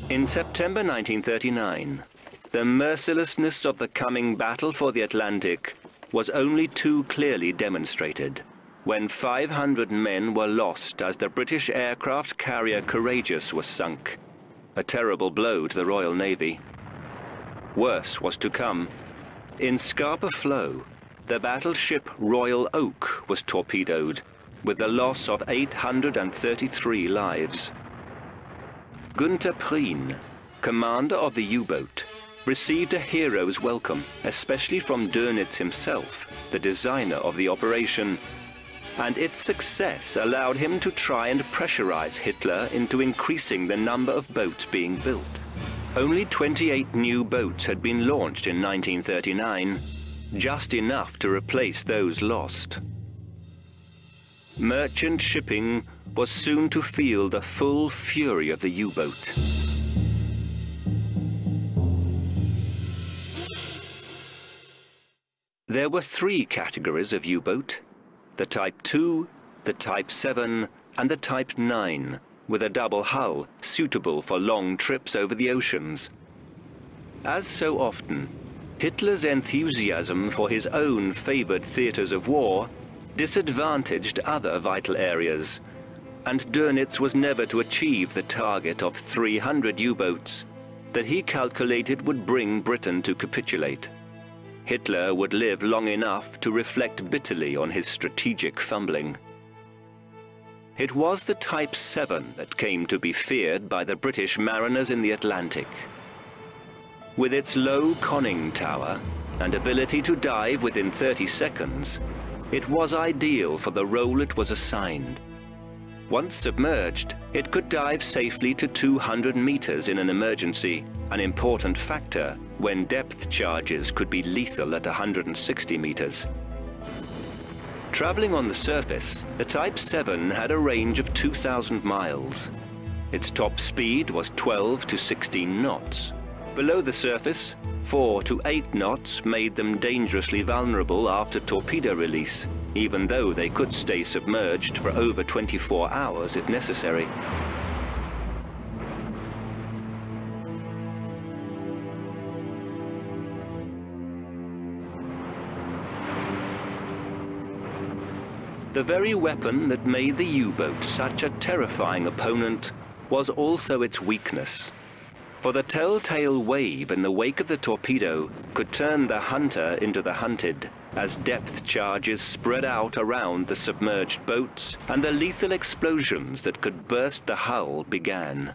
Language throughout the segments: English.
In September 1939, the mercilessness of the coming battle for the Atlantic was only too clearly demonstrated when 500 men were lost as the British aircraft carrier Courageous was sunk, a terrible blow to the Royal Navy. Worse was to come. In Scapa Flow, the battleship Royal Oak was torpedoed, with the loss of 833 lives. Günther Prien, commander of the U-boat, received a hero's welcome, especially from Dönitz himself, the designer of the operation, and its success allowed him to try and pressurize Hitler into increasing the number of boats being built. Only 28 new boats had been launched in 1939, just enough to replace those lost. Merchant shipping was soon to feel the full fury of the U-boat. There were three categories of U-boat: the Type 2, the Type 7, and the Type 9, with a double hull suitable for long trips over the oceans. As so often, Hitler's enthusiasm for his own favored theaters of war disadvantaged other vital areas, and Dönitz was never to achieve the target of 300 U-boats that he calculated would bring Britain to capitulate. Hitler would live long enough to reflect bitterly on his strategic fumbling. It was the Type 7 that came to be feared by the British mariners in the Atlantic. With its low conning tower and ability to dive within 30 seconds, it was ideal for the role it was assigned. Once submerged, it could dive safely to 200 meters in an emergency, an important factor when depth charges could be lethal at 160 meters. Traveling on the surface, the Type 7 had a range of 2,000 miles. Its top speed was 12 to 16 knots. Below the surface, 4 to 8 knots made them dangerously vulnerable after torpedo release, even though they could stay submerged for over 24 hours if necessary. The very weapon that made the U-boat such a terrifying opponent was also its weakness. For the telltale wave in the wake of the torpedo could turn the hunter into the hunted, as depth charges spread out around the submerged boats and the lethal explosions that could burst the hull began.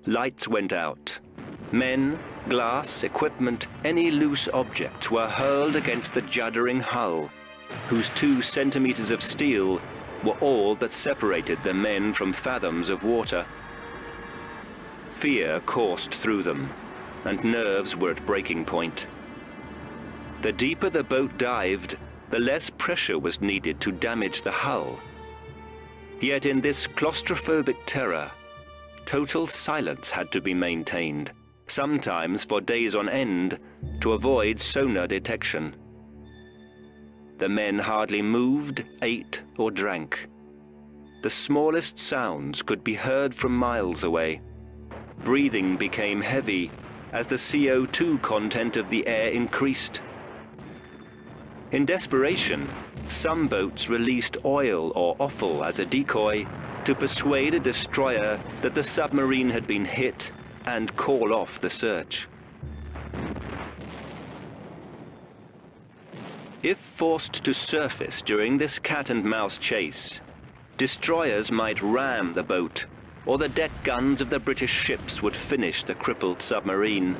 Lights went out. Men, glass, equipment, any loose objects were hurled against the juddering hull, whose 2 centimeters of steel were all that separated the men from fathoms of water. Fear coursed through them, and nerves were at breaking point. The deeper the boat dived, the less pressure was needed to damage the hull. Yet in this claustrophobic terror, total silence had to be maintained, sometimes for days on end, to avoid sonar detection. The men hardly moved, ate, or drank. The smallest sounds could be heard from miles away. Breathing became heavy as the CO2 content of the air increased. In desperation, some boats released oil or offal as a decoy to persuade a destroyer that the submarine had been hit and call off the search. If forced to surface during this cat-and-mouse chase, destroyers might ram the boat, or the deck guns of the British ships would finish the crippled submarine.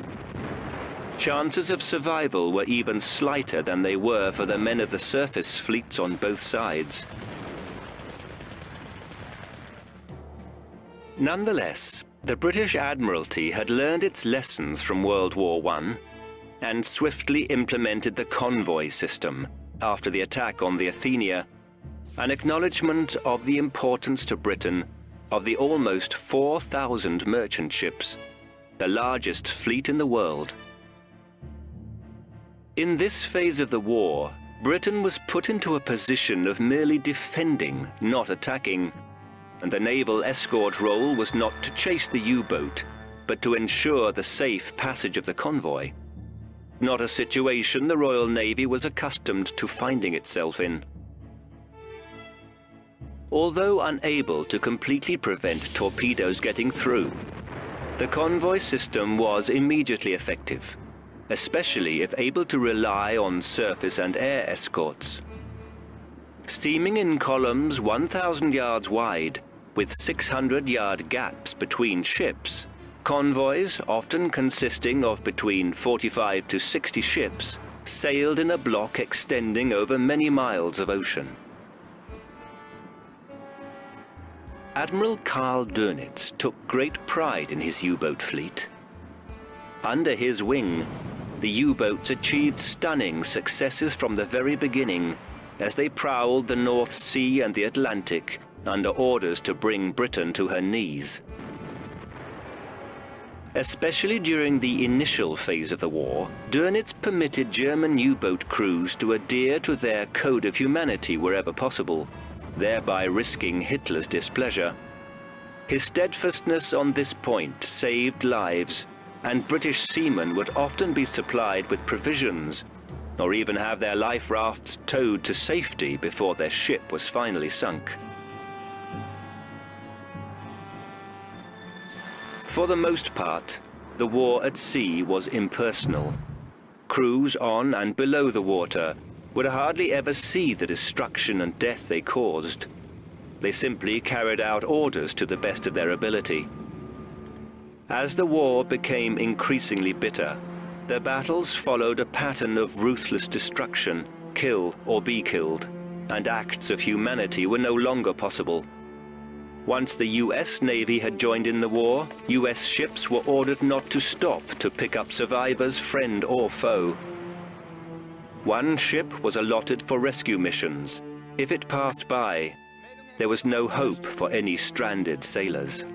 Chances of survival were even slighter than they were for the men of the surface fleets on both sides. Nonetheless, the British Admiralty had learned its lessons from World War I and swiftly implemented the convoy system after the attack on the Athenia, an acknowledgement of the importance to Britain of the almost 4,000 merchant ships, the largest fleet in the world. In this phase of the war, Britain was put into a position of merely defending, not attacking, and the naval escort role was not to chase the U-boat, but to ensure the safe passage of the convoy. Not a situation the Royal Navy was accustomed to finding itself in. Although unable to completely prevent torpedoes getting through, the convoy system was immediately effective, especially if able to rely on surface and air escorts. Steaming in columns 1,000 yards wide, with 600-yard gaps between ships, convoys, often consisting of between 45 to 60 ships, sailed in a block extending over many miles of ocean. Admiral Karl Dönitz took great pride in his U-boat fleet. Under his wing, the U-boats achieved stunning successes from the very beginning as they prowled the North Sea and the Atlantic under orders to bring Britain to her knees. Especially during the initial phase of the war, Dönitz permitted German U-boat crews to adhere to their code of humanity wherever possible, thereby risking Hitler's displeasure. His steadfastness on this point saved lives, and British seamen would often be supplied with provisions, or even have their life rafts towed to safety before their ship was finally sunk. For the most part, the war at sea was impersonal. Crews on and below the water would hardly ever see the destruction and death they caused. They simply carried out orders to the best of their ability. As the war became increasingly bitter, the battles followed a pattern of ruthless destruction, kill or be killed, and acts of humanity were no longer possible. Once the US Navy had joined in the war, US ships were ordered not to stop to pick up survivors, friend or foe. One ship was allotted for rescue missions. If it passed by, there was no hope for any stranded sailors.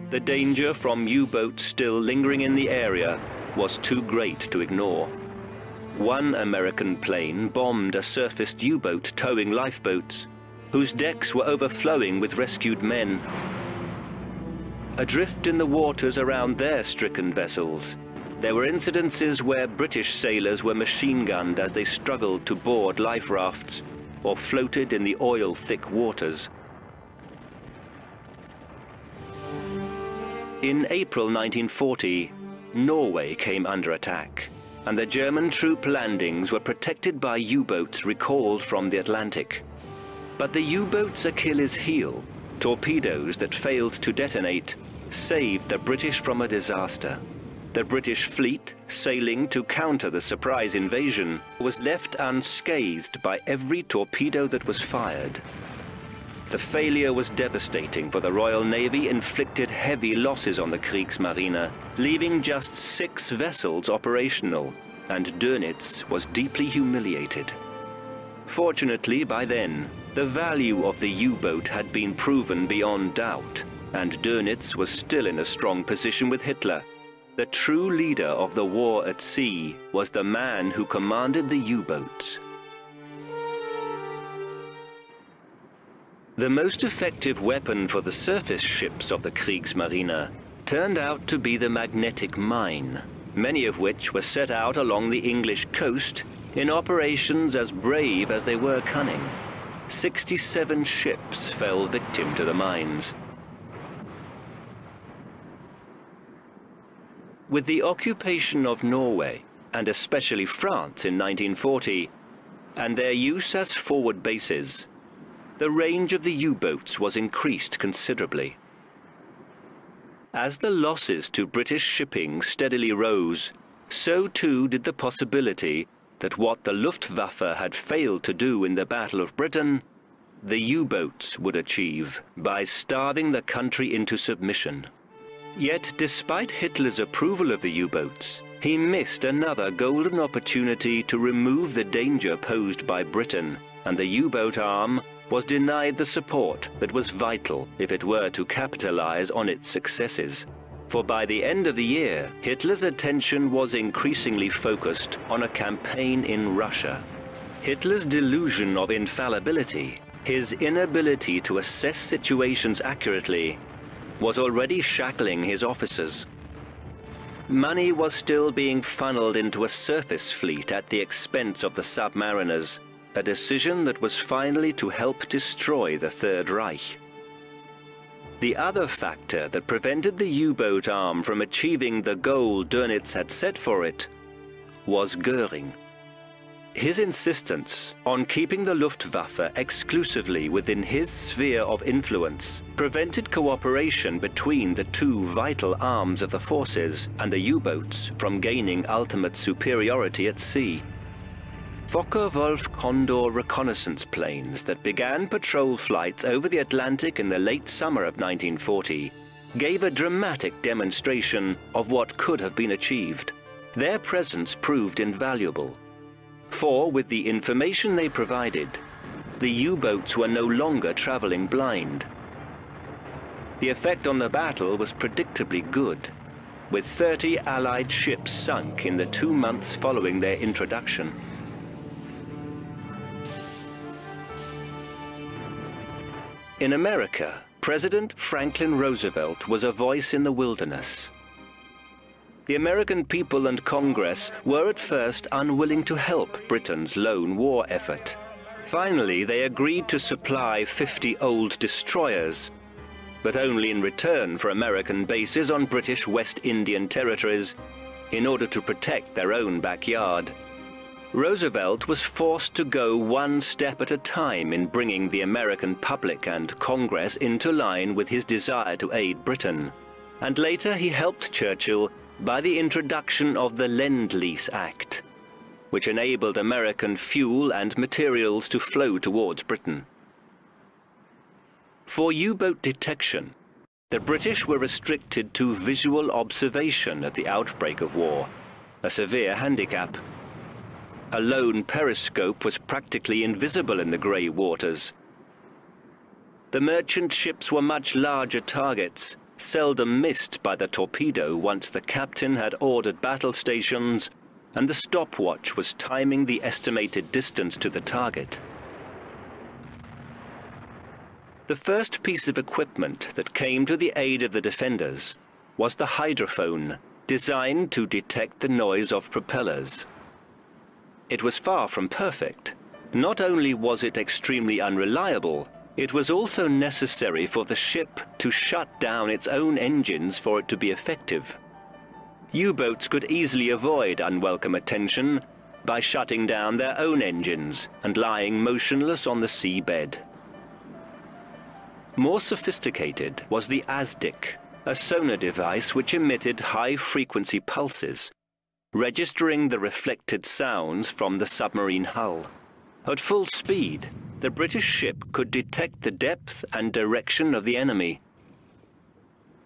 The danger from U-boats still lingering in the area was too great to ignore. One American plane bombed a surfaced U-boat towing lifeboats, whose decks were overflowing with rescued men. Adrift in the waters around their stricken vessels, there were incidences where British sailors were machine-gunned as they struggled to board life rafts or floated in the oil-thick waters. In April 1940, Norway came under attack, and the German troop landings were protected by U-boats recalled from the Atlantic. But the U-boat's Achilles heel, torpedoes that failed to detonate, saved the British from a disaster. The British fleet, sailing to counter the surprise invasion, was left unscathed by every torpedo that was fired. The failure was devastating, for the Royal Navy inflicted heavy losses on the Kriegsmarine, leaving just 6 vessels operational, and Dönitz was deeply humiliated. Fortunately, by then, the value of the U-boat had been proven beyond doubt, and Dönitz was still in a strong position with Hitler. The true leader of the war at sea was the man who commanded the U-boats. The most effective weapon for the surface ships of the Kriegsmarine turned out to be the magnetic mine, many of which were set out along the English coast in operations as brave as they were cunning. 67 ships fell victim to the mines. With the occupation of Norway, and especially France in 1940, and their use as forward bases, the range of the U-boats was increased considerably. As the losses to British shipping steadily rose, so too did the possibility that what the Luftwaffe had failed to do in the Battle of Britain, the U-boats would achieve by starving the country into submission. Yet, despite Hitler's approval of the U-boats, he missed another golden opportunity to remove the danger posed by Britain, and the U-boat arm was denied the support that was vital if it were to capitalize on its successes. For by the end of the year, Hitler's attention was increasingly focused on a campaign in Russia. Hitler's delusion of infallibility his inability to assess situations accurately was already shackling his officers. Money was still being funneled into a surface fleet at the expense of the submariners, a decision that was finally to help destroy the Third Reich. The other factor that prevented the U-boat arm from achieving the goal Dönitz had set for it was Göring. His insistence on keeping the Luftwaffe exclusively within his sphere of influence prevented cooperation between the two vital arms of the forces and the U-boats from gaining ultimate superiority at sea. Focke-Wulf Condor reconnaissance planes that began patrol flights over the Atlantic in the late summer of 1940 gave a dramatic demonstration of what could have been achieved. Their presence proved invaluable. For with the information they provided, the U-boats were no longer traveling blind. The effect on the battle was predictably good, with 30 Allied ships sunk in the 2 months following their introduction. In America, President Franklin Roosevelt was a voice in the wilderness. The American people and Congress were at first unwilling to help Britain's lone war effort. Finally, they agreed to supply 50 old destroyers, but only in return for American bases on British West Indian territories in order to protect their own backyard. Roosevelt was forced to go one step at a time in bringing the American public and Congress into line with his desire to aid Britain, and later he helped Churchill by the introduction of the Lend-Lease Act, which enabled American fuel and materials to flow towards Britain. For U-boat detection, the British were restricted to visual observation at the outbreak of war, a severe handicap. A lone periscope was practically invisible in the grey waters. The merchant ships were much larger targets, seldom missed by the torpedo once the captain had ordered battle stations and the stopwatch was timing the estimated distance to the target. The first piece of equipment that came to the aid of the defenders was the hydrophone, designed to detect the noise of propellers. It was far from perfect. Not only was it extremely unreliable, it was also necessary for the ship to shut down its own engines for it to be effective. U-boats could easily avoid unwelcome attention by shutting down their own engines and lying motionless on the seabed. More sophisticated was the ASDIC, a sonar device which emitted high-frequency pulses, registering the reflected sounds from the submarine hull. At full speed, the British ship could detect the depth and direction of the enemy.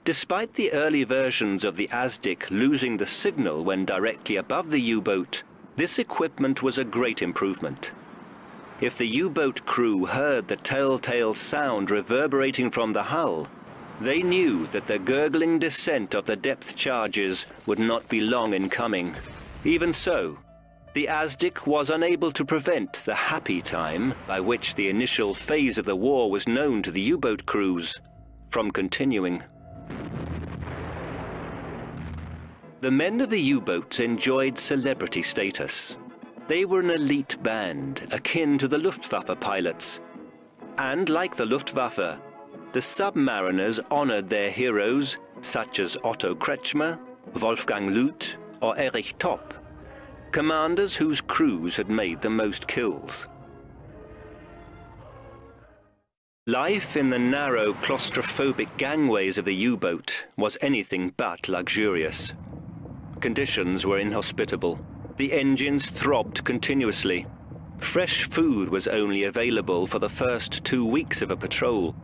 Despite the early versions of the ASDIC losing the signal when directly above the U-boat, this equipment was a great improvement. If the U-boat crew heard the telltale sound reverberating from the hull, they knew that the gurgling descent of the depth charges would not be long in coming. Even so, the ASDIC was unable to prevent the happy time by which the initial phase of the war was known to the U-boat crews from continuing. The men of the U-boats enjoyed celebrity status. They were an elite band, akin to the Luftwaffe pilots. And like the Luftwaffe, the submariners honored their heroes such as Otto Kretschmer, Wolfgang Lüth, or Erich Topp, commanders whose crews had made the most kills. Life in the narrow, claustrophobic gangways of the U-boat was anything but luxurious. Conditions were inhospitable. The engines throbbed continuously. Fresh food was only available for the first 2 weeks of a patrol.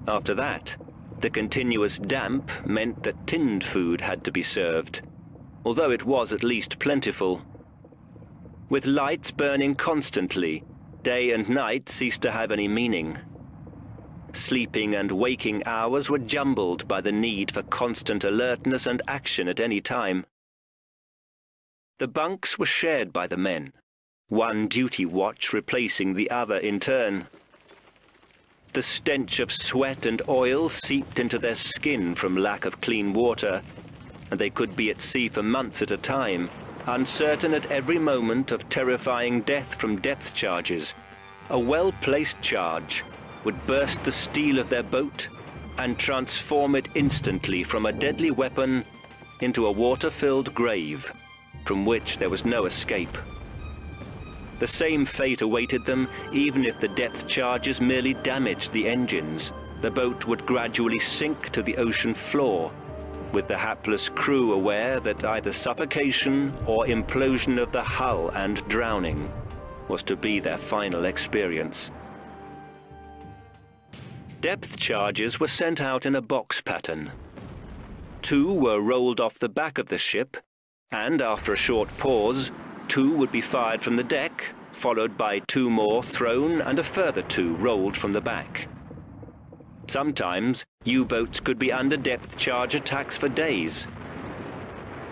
After that, the continuous damp meant that tinned food had to be served, although it was at least plentiful. With lights burning constantly, day and night ceased to have any meaning. Sleeping and waking hours were jumbled by the need for constant alertness and action at any time. The bunks were shared by the men, one duty watch replacing the other in turn. The stench of sweat and oil seeped into their skin from lack of clean water, and they could be at sea for months at a time, uncertain at every moment of terrifying death from depth charges. A well-placed charge would burst the steel of their boat and transform it instantly from a deadly weapon into a water-filled grave from which there was no escape. The same fate awaited them even if the depth charges merely damaged the engines. The boat would gradually sink to the ocean floor, with the hapless crew aware that either suffocation or implosion of the hull and drowning was to be their final experience. Depth charges were sent out in a box pattern. 2 were rolled off the back of the ship, and after a short pause, 2 would be fired from the deck, followed by 2 more thrown and a further 2 rolled from the back. Sometimes, U-boats could be under depth charge attacks for days.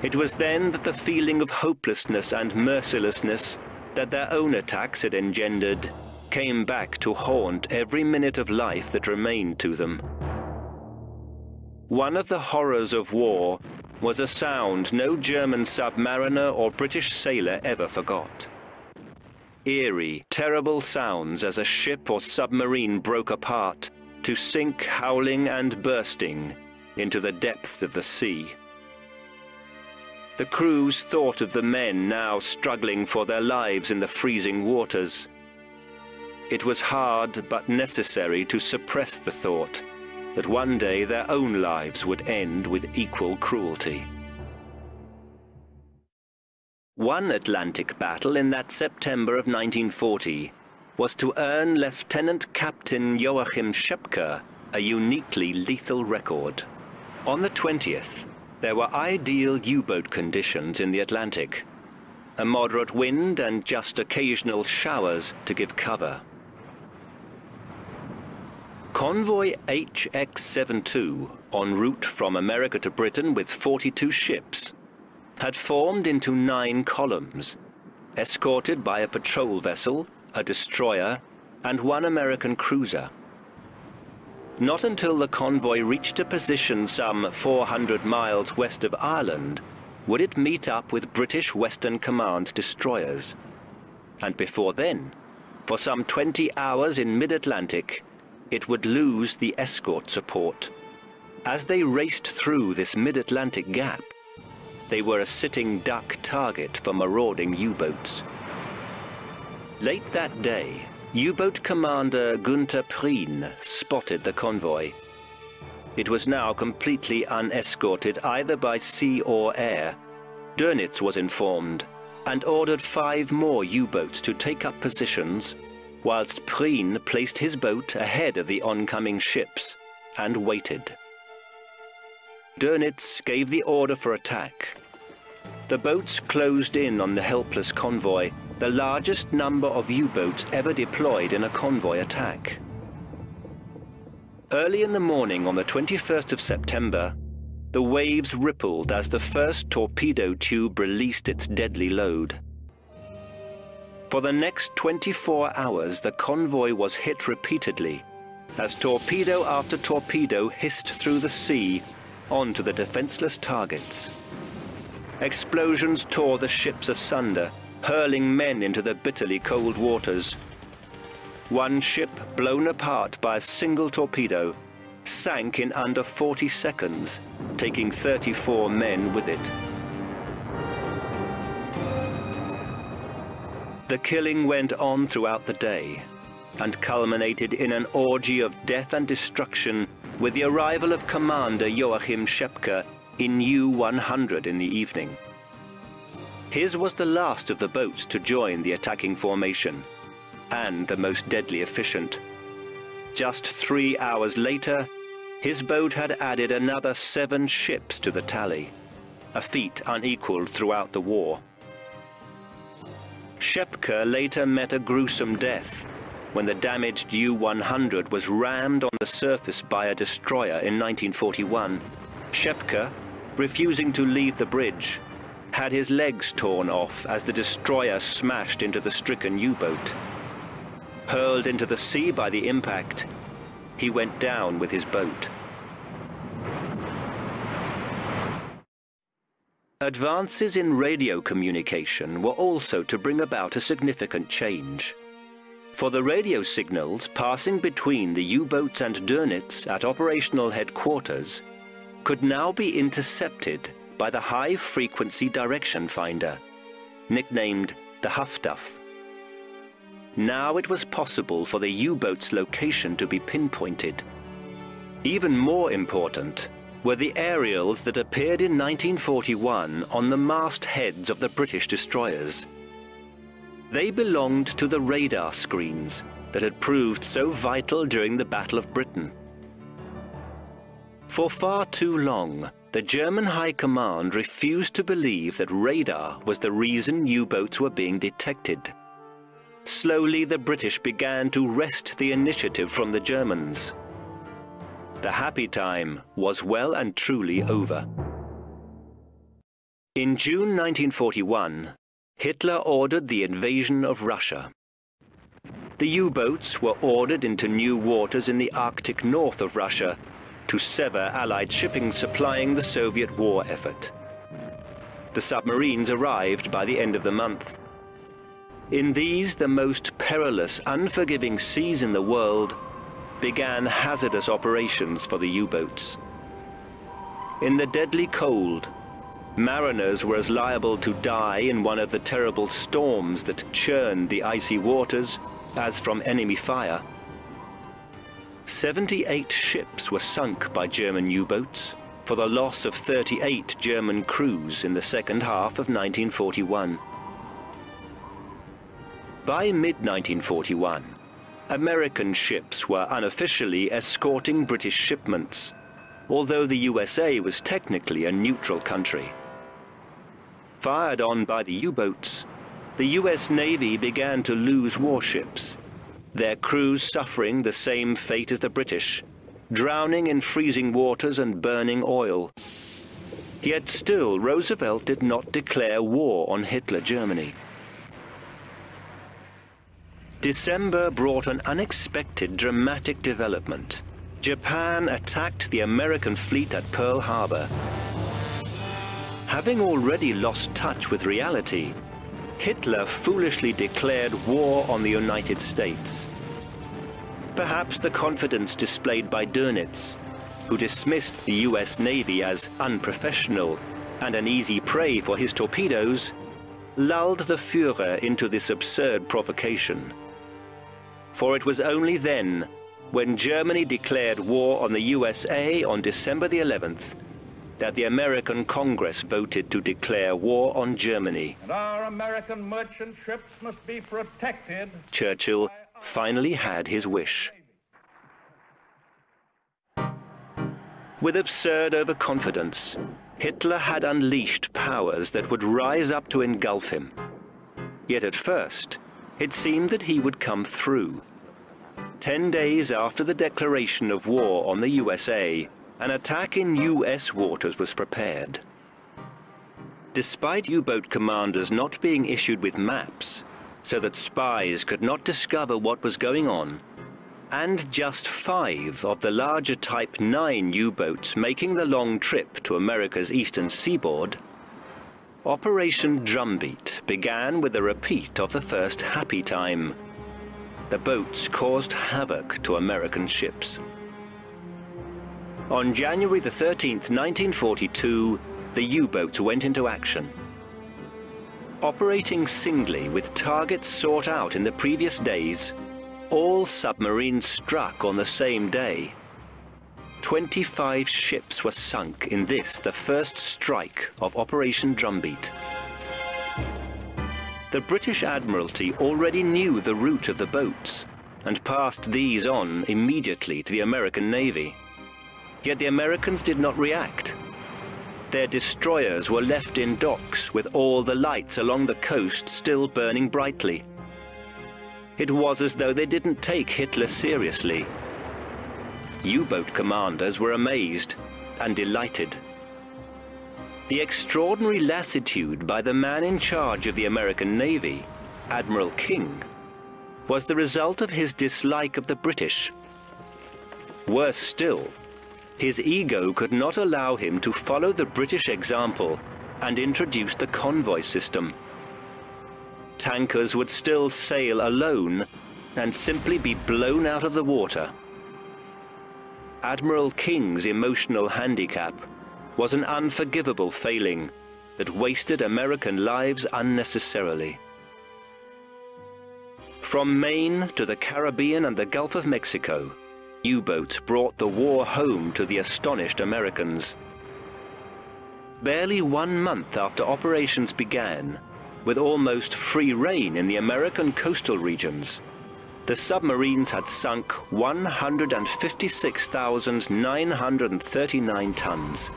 It was then that the feeling of hopelessness and mercilessness that their own attacks had engendered came back to haunt every minute of life that remained to them. One of the horrors of war was a sound no German submariner or British sailor ever forgot. Eerie, terrible sounds as a ship or submarine broke apart to sink howling and bursting into the depths of the sea. The crews thought of the men now struggling for their lives in the freezing waters. It was hard but necessary to suppress the thought that one day their own lives would end with equal cruelty. One Atlantic battle in that September of 1940 was to earn Lieutenant Captain Joachim Schepke a uniquely lethal record. On the 20th, there were ideal U-boat conditions in the Atlantic. A moderate wind and just occasional showers to give cover. Convoy HX-72, en route from America to Britain with 42 ships, had formed into 9 columns, escorted by a patrol vessel, a destroyer, and 1 American cruiser. Not until the convoy reached a position some 400 miles west of Ireland would it meet up with British Western Command destroyers. And before then, for some 20 hours in mid-Atlantic, it would lose the escort support. As they raced through this mid-Atlantic gap, they were a sitting duck target for marauding U-boats. Late that day, U-boat commander Günther Prien spotted the convoy. It was now completely unescorted either by sea or air. Dönitz was informed and ordered 5 more U-boats to take up positions, whilst Prien placed his boat ahead of the oncoming ships and waited. Dönitz gave the order for attack. The boats closed in on the helpless convoy, the largest number of U-boats ever deployed in a convoy attack. Early in the morning on the 21st of September, the waves rippled as the first torpedo tube released its deadly load. For the next 24 hours, the convoy was hit repeatedly as torpedo after torpedo hissed through the sea onto the defenseless targets. Explosions tore the ships asunder, hurling men into the bitterly cold waters. One ship, blown apart by a single torpedo, sank in under 40 seconds, taking 34 men with it. The killing went on throughout the day and culminated in an orgy of death and destruction with the arrival of Commander Joachim Schepke in U-100 in the evening. His was the last of the boats to join the attacking formation, and the most deadly efficient. Just 3 hours later, his boat had added another 7 ships to the tally, a feat unequaled throughout the war. Schepke later met a gruesome death when the damaged U-100 was rammed on the surface by a destroyer in 1941. Schepke, refusing to leave the bridge, had his legs torn off as the destroyer smashed into the stricken U-boat. Hurled into the sea by the impact, he went down with his boat. Advances in radio communication were also to bring about a significant change. For the radio signals passing between the U-boats and Dönitz at operational headquarters could now be intercepted by the high-frequency direction finder, nicknamed the Haftaf. Now it was possible for the U-boat's location to be pinpointed. Even more important were the aerials that appeared in 1941 on the mastheads of the British destroyers. They belonged to the radar screens that had proved so vital during the Battle of Britain. For far too long, the German High Command refused to believe that radar was the reason U-boats were being detected. Slowly, the British began to wrest the initiative from the Germans. The happy time was well and truly over. In June 1941, Hitler ordered the invasion of Russia. The U-boats were ordered into new waters in the Arctic north of Russia to sever Allied shipping supplying the Soviet war effort. The submarines arrived by the end of the month. In these, the most perilous, unforgiving seas in the world, began hazardous operations for the U-boats. In the deadly cold, mariners were as liable to die in one of the terrible storms that churned the icy waters as from enemy fire. 78 ships were sunk by German U-boats for the loss of 38 German crews in the second half of 1941. By mid-1941, American ships were unofficially escorting British shipments, although the USA was technically a neutral country. Fired on by the U-boats, the US Navy began to lose warships, their crews suffering the same fate as the British, drowning in freezing waters and burning oil. Yet still, Roosevelt did not declare war on Hitler Germany. December brought an unexpected dramatic development. Japan attacked the American fleet at Pearl Harbor. Having already lost touch with reality, Hitler foolishly declared war on the United States. Perhaps the confidence displayed by Dönitz, who dismissed the US Navy as unprofessional and an easy prey for his torpedoes, lulled the Führer into this absurd provocation. For it was only then, when Germany declared war on the USA on December the 11th, that the American Congress voted to declare war on Germany. And our American merchant ships must be protected. Churchill finally had his wish. With absurd overconfidence, Hitler had unleashed powers that would rise up to engulf him. Yet at first, it seemed that he would come through. 10 days after the declaration of war on the USA, an attack in US waters was prepared. Despite U-boat commanders not being issued with maps, so that spies could not discover what was going on, and just 5 of the larger Type 9 U-boats making the long trip to America's eastern seaboard, Operation Drumbeat began with a repeat of the first happy time. The boats caused havoc to American ships. On January the 13th, 1942, the U-boats went into action. Operating singly with targets sought out in the previous days, all submarines struck on the same day. 25 ships were sunk in this, the first strike of Operation Drumbeat. The British Admiralty already knew the route of the boats and passed these on immediately to the American Navy. Yet the Americans did not react. Their destroyers were left in docks with all the lights along the coast still burning brightly. It was as though they didn't take Hitler seriously. U-boat commanders were amazed and delighted. The extraordinary lassitude by the man in charge of the American Navy, Admiral King, was the result of his dislike of the British. Worse still, his ego could not allow him to follow the British example and introduce the convoy system. Tankers would still sail alone and simply be blown out of the water. Admiral King's emotional handicap was an unforgivable failing that wasted American lives unnecessarily. From Maine to the Caribbean and the Gulf of Mexico, U-boats brought the war home to the astonished Americans. Barely 1 month after operations began, with almost free rein in the American coastal regions, the submarines had sunk 156,939 tons.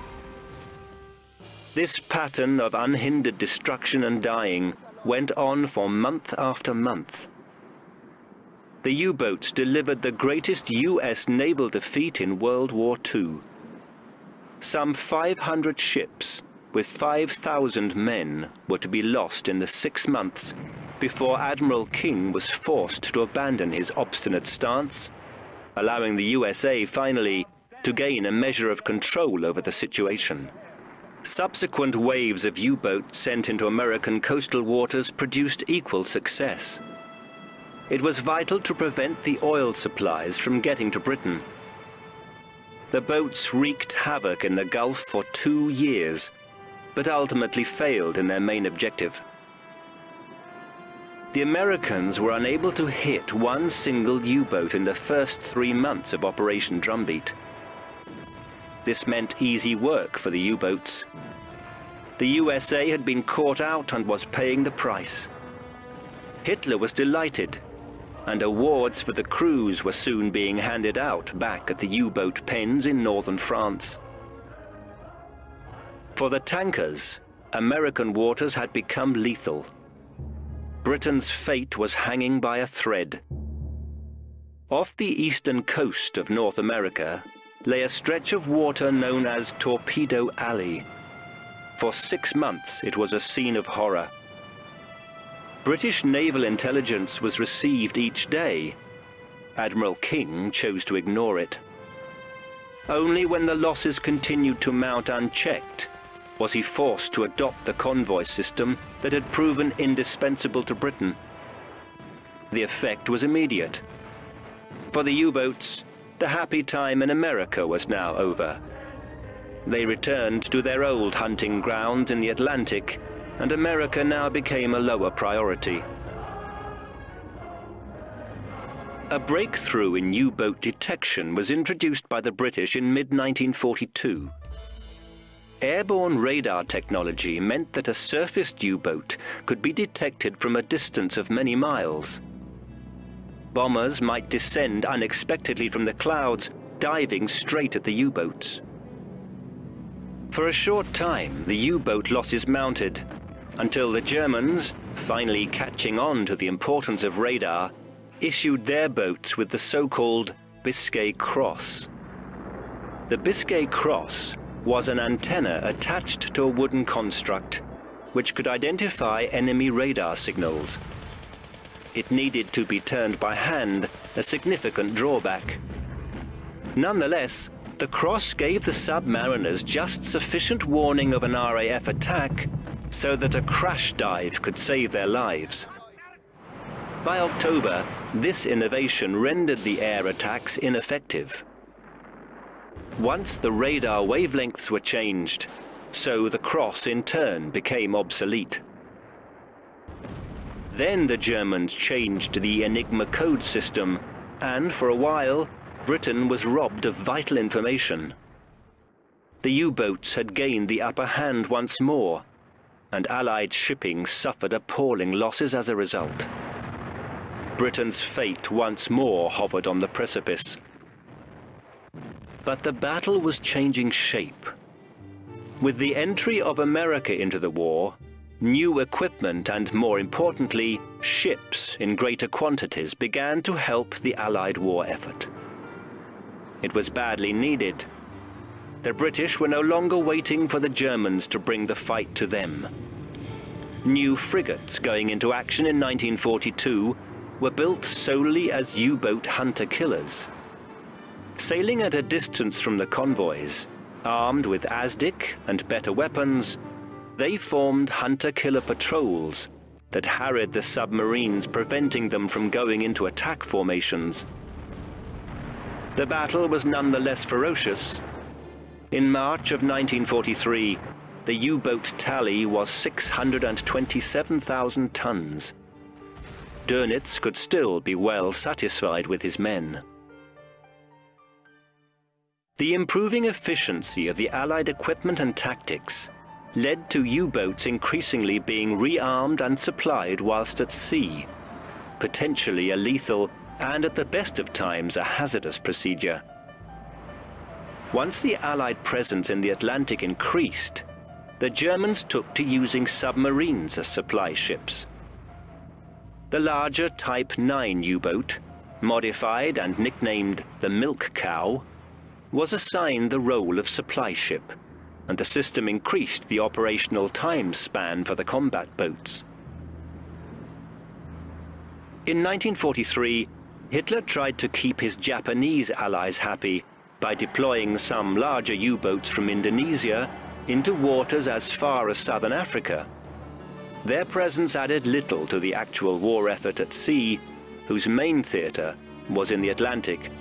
This pattern of unhindered destruction and dying went on for month after month. The U-boats delivered the greatest US naval defeat in World War II. Some 500 ships with 5,000 men were to be lost in the 6 months before Admiral King was forced to abandon his obstinate stance, allowing the USA finally to gain a measure of control over the situation. Subsequent waves of U-boats sent into American coastal waters produced equal success. It was vital to prevent the oil supplies from getting to Britain. The boats wreaked havoc in the Gulf for 2 years, but ultimately failed in their main objective. The Americans were unable to hit one single U-boat in the first 3 months of Operation Drumbeat. This meant easy work for the U-boats. The USA had been caught out and was paying the price. Hitler was delighted, and awards for the crews were soon being handed out back at the U-boat pens in northern France. For the tankers, American waters had become lethal. Britain's fate was hanging by a thread. Off the eastern coast of North America lay a stretch of water known as Torpedo Alley. For 6 months it was a scene of horror. British naval intelligence was received each day. Admiral King chose to ignore it. Only when the losses continued to mount unchecked was he forced to adopt the convoy system that had proven indispensable to Britain. The effect was immediate. For the U-boats, the happy time in America was now over. They returned to their old hunting grounds in the Atlantic, and America now became a lower priority. A breakthrough in U-boat detection was introduced by the British in mid-1942. Airborne radar technology meant that a surfaced U-boat could be detected from a distance of many miles. Bombers might descend unexpectedly from the clouds, diving straight at the U-boats. For a short time, the U-boat losses mounted, until the Germans, finally catching on to the importance of radar, issued their boats with the so-called Biscay Cross. The Biscay Cross was an antenna attached to a wooden construct which could identify enemy radar signals. It needed to be turned by hand, a significant drawback. Nonetheless, the cross gave the submariners just sufficient warning of an RAF attack so that a crash dive could save their lives. By October, this innovation rendered the air attacks ineffective. Once the radar wavelengths were changed, so the cross in turn became obsolete. Then the Germans changed the Enigma code system, and for a while, Britain was robbed of vital information. The U-boats had gained the upper hand once more, and Allied shipping suffered appalling losses as a result. Britain's fate once more hovered on the precipice. But the battle was changing shape. With the entry of America into the war, new equipment and, more importantly, ships in greater quantities began to help the Allied war effort. It was badly needed. The British were no longer waiting for the Germans to bring the fight to them. New frigates going into action in 1942 were built solely as U-boat hunter-killers. Sailing at a distance from the convoys, armed with ASDIC and better weapons, they formed hunter-killer patrols that harried the submarines, preventing them from going into attack formations. The battle was nonetheless ferocious. In March of 1943, the U-boat tally was 627,000 tons. Dönitz could still be well satisfied with his men. The improving efficiency of the Allied equipment and tactics led to U-boats increasingly being rearmed and supplied whilst at sea, potentially a lethal and at the best of times a hazardous procedure. Once the Allied presence in the Atlantic increased, the Germans took to using submarines as supply ships. The larger Type 9 U-boat, modified and nicknamed the Milk Cow, was assigned the role of supply ship, and the system increased the operational time span for the combat boats. In 1943, Hitler tried to keep his Japanese allies happy by deploying some larger U-boats from Indonesia into waters as far as southern Africa. Their presence added little to the actual war effort at sea, whose main theatre was in the Atlantic.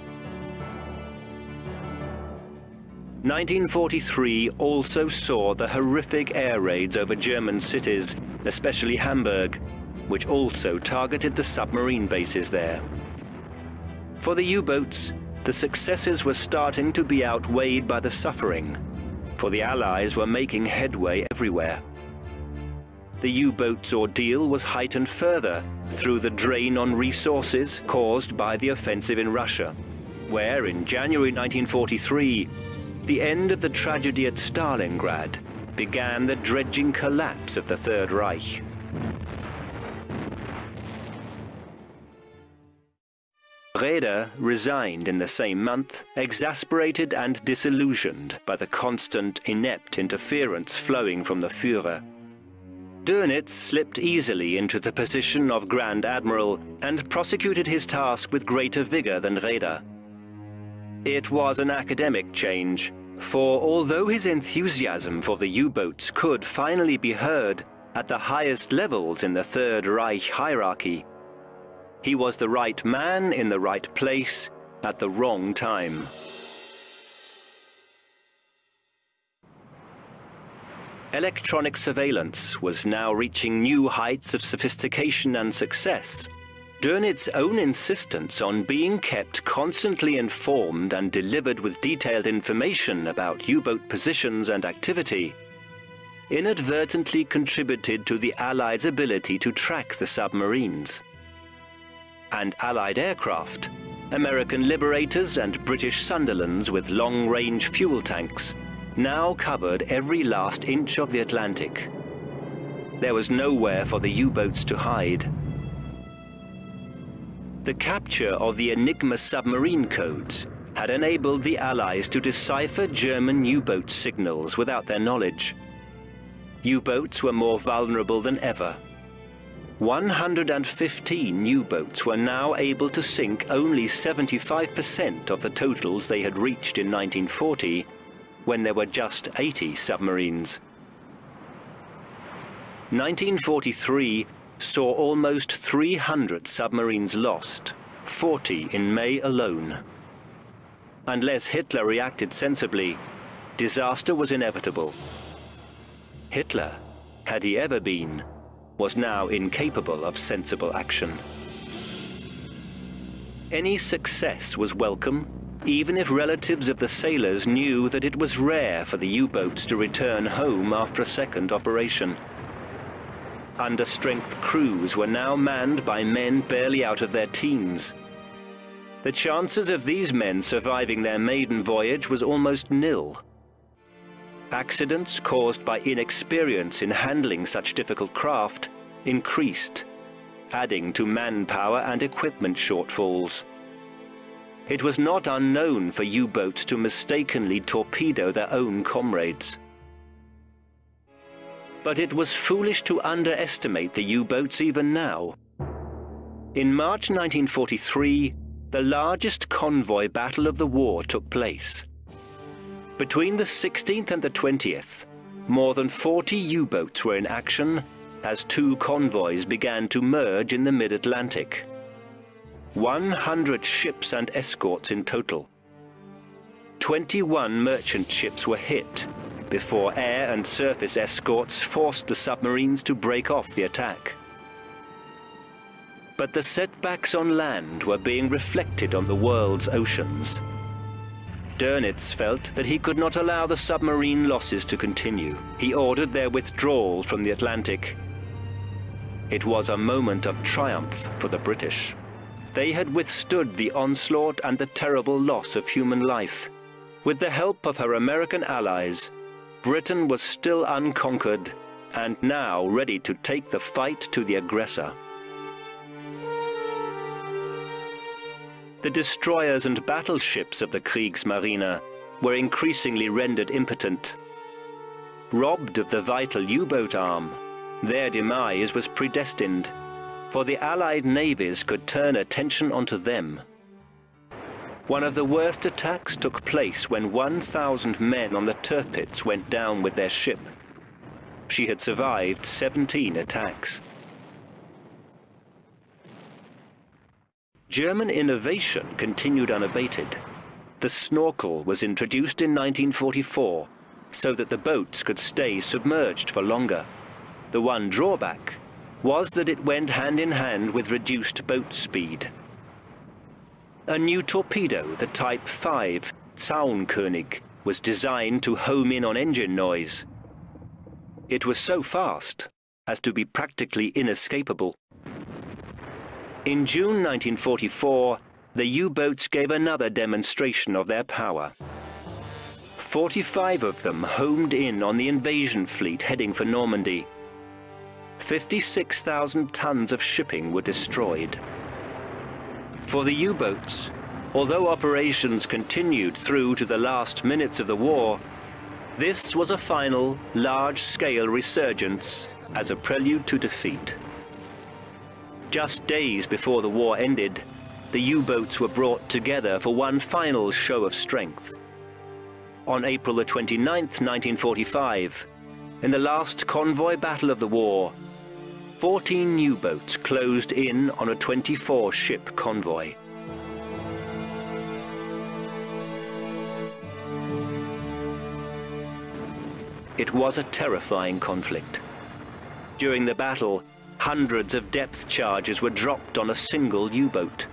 1943 also saw the horrific air raids over German cities, especially Hamburg, which also targeted the submarine bases there. For the U-boats, the successes were starting to be outweighed by the suffering, for the Allies were making headway everywhere. The U-boats' ordeal was heightened further through the drain on resources caused by the offensive in Russia, where in January 1943, the end of the tragedy at Stalingrad began the dredging collapse of the Third Reich. Raeder resigned in the same month, exasperated and disillusioned by the constant, inept interference flowing from the Führer. Dönitz slipped easily into the position of Grand Admiral and prosecuted his task with greater vigor than Raeder. It was an academic change, for although his enthusiasm for the U-boats could finally be heard at the highest levels in the Third Reich hierarchy, he was the right man in the right place at the wrong time. Electronic surveillance was now reaching new heights of sophistication and success. Dönitz's own insistence on being kept constantly informed and delivered with detailed information about U-boat positions and activity inadvertently contributed to the Allies' ability to track the submarines. And Allied aircraft, American Liberators and British Sunderlands with long-range fuel tanks, now covered every last inch of the Atlantic. There was nowhere for the U-boats to hide. The capture of the Enigma submarine codes had enabled the Allies to decipher German U-boat signals without their knowledge. U-boats were more vulnerable than ever. 115 U-boats were now able to sink only 75% of the totals they had reached in 1940, when there were just 80 submarines. 1943 saw almost 300 submarines lost, 40 in May alone. Unless Hitler reacted sensibly, disaster was inevitable. Hitler, had he ever been, was now incapable of sensible action. Any success was welcome, even if relatives of the sailors knew that it was rare for the U-boats to return home after a second operation. Understrength crews were now manned by men barely out of their teens. The chances of these men surviving their maiden voyage was almost nil. Accidents caused by inexperience in handling such difficult craft increased, adding to manpower and equipment shortfalls. It was not unknown for U-boats to mistakenly torpedo their own comrades. But it was foolish to underestimate the U-boats even now. In March 1943, the largest convoy battle of the war took place. Between the 16th and the 20th, more than 40 U-boats were in action as two convoys began to merge in the mid-Atlantic. 100 ships and escorts in total. 21 merchant ships were hit before air and surface escorts forced the submarines to break off the attack. But the setbacks on land were being reflected on the world's oceans. Dönitz felt that he could not allow the submarine losses to continue. He ordered their withdrawal from the Atlantic. It was a moment of triumph for the British. They had withstood the onslaught and the terrible loss of human life. With the help of her American allies, Britain was still unconquered and now ready to take the fight to the aggressor. The destroyers and battleships of the Kriegsmarine were increasingly rendered impotent. Robbed of the vital U-boat arm, their demise was predestined, for the Allied navies could turn attention onto them. One of the worst attacks took place when 1,000 men on the Tirpitz went down with their ship. She had survived 17 attacks. German innovation continued unabated. The snorkel was introduced in 1944 so that the boats could stay submerged for longer. The one drawback was that it went hand in hand with reduced boat speed. A new torpedo, the Type 5 Zaunkönig, was designed to home in on engine noise. It was so fast as to be practically inescapable. In June 1944, the U-boats gave another demonstration of their power. 45 of them homed in on the invasion fleet heading for Normandy. 56,000 tons of shipping were destroyed. For the U-boats, although operations continued through to the last minutes of the war, this was a final, large-scale resurgence as a prelude to defeat. Just days before the war ended, the U-boats were brought together for one final show of strength. On April the 29th, 1945, in the last convoy battle of the war, 14 U-boats closed in on a 24-ship convoy. It was a terrifying conflict. During the battle, hundreds of depth charges were dropped on a single U-boat.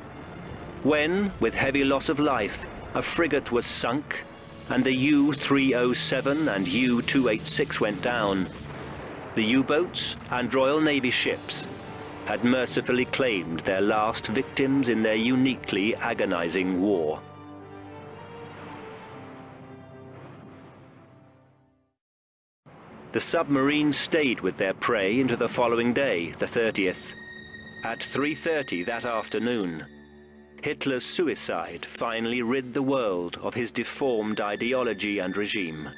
When, with heavy loss of life, a frigate was sunk and the U-307 and U-286 went down, the U-boats and Royal Navy ships had mercifully claimed their last victims in their uniquely agonizing war. The submarines stayed with their prey into the following day, the 30th. At 3:30 that afternoon, Hitler's suicide finally rid the world of his deformed ideology and regime.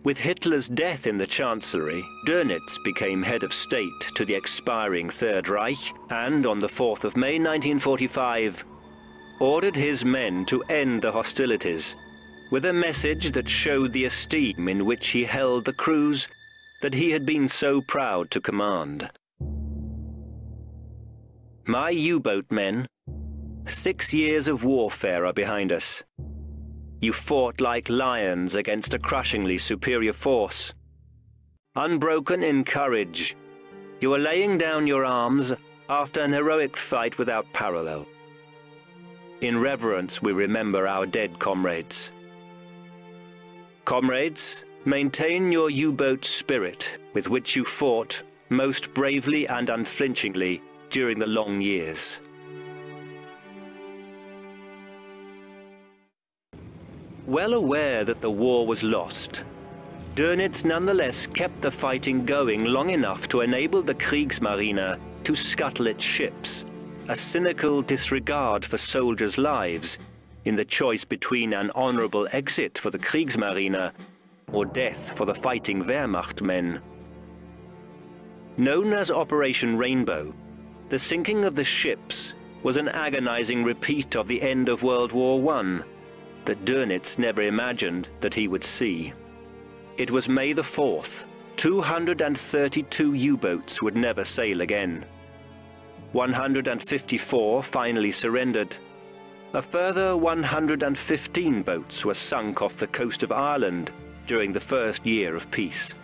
With Hitler's death in the Chancellery, Dönitz became head of state to the expiring Third Reich and, on the 4th of May 1945, ordered his men to end the hostilities with a message that showed the esteem in which he held the crews that he had been so proud to command. My U-boat men, 6 years of warfare are behind us. You fought like lions against a crushingly superior force. Unbroken in courage, you are laying down your arms after an heroic fight without parallel. In reverence, we remember our dead comrades. Comrades, maintain your U-boat spirit with which you fought most bravely and unflinchingly during the long years. Well aware that the war was lost, Dönitz nonetheless kept the fighting going long enough to enable the Kriegsmarine to scuttle its ships, a cynical disregard for soldiers' lives in the choice between an honorable exit for the Kriegsmarine or death for the fighting Wehrmacht men. Known as Operation Rainbow, The sinking of the ships was an agonizing repeat of the end of World War I that Dönitz never imagined that he would see. It was May the 4th. 232 U-boats would never sail again. 154 finally surrendered. A further 115 boats were sunk off the coast of Ireland during the first year of peace.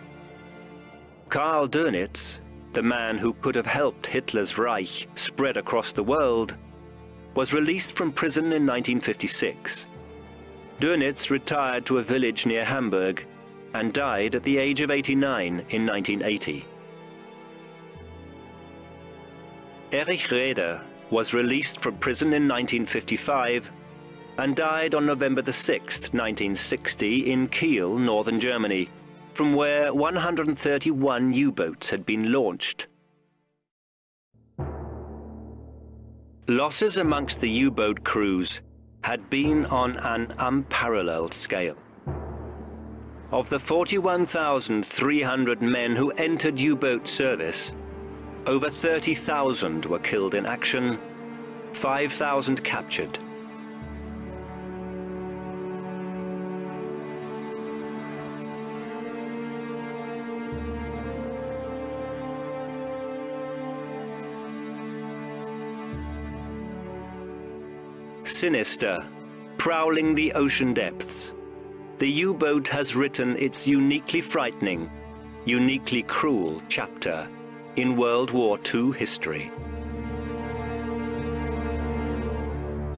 Karl Dönitz, the man who could have helped Hitler's Reich spread across the world, was released from prison in 1956. Dönitz retired to a village near Hamburg and died at the age of 89 in 1980. Erich Raeder was released from prison in 1955 and died on November the 6th, 1960 in Kiel, northern Germany, from where 131 U-boats had been launched. Losses amongst the U-boat crews had been on an unparalleled scale. Of the 41,300 men who entered U-boat service, over 30,000 were killed in action, 5,000 captured. Sinister, prowling the ocean depths, the U-boat has written its uniquely frightening, uniquely cruel chapter in World War II history.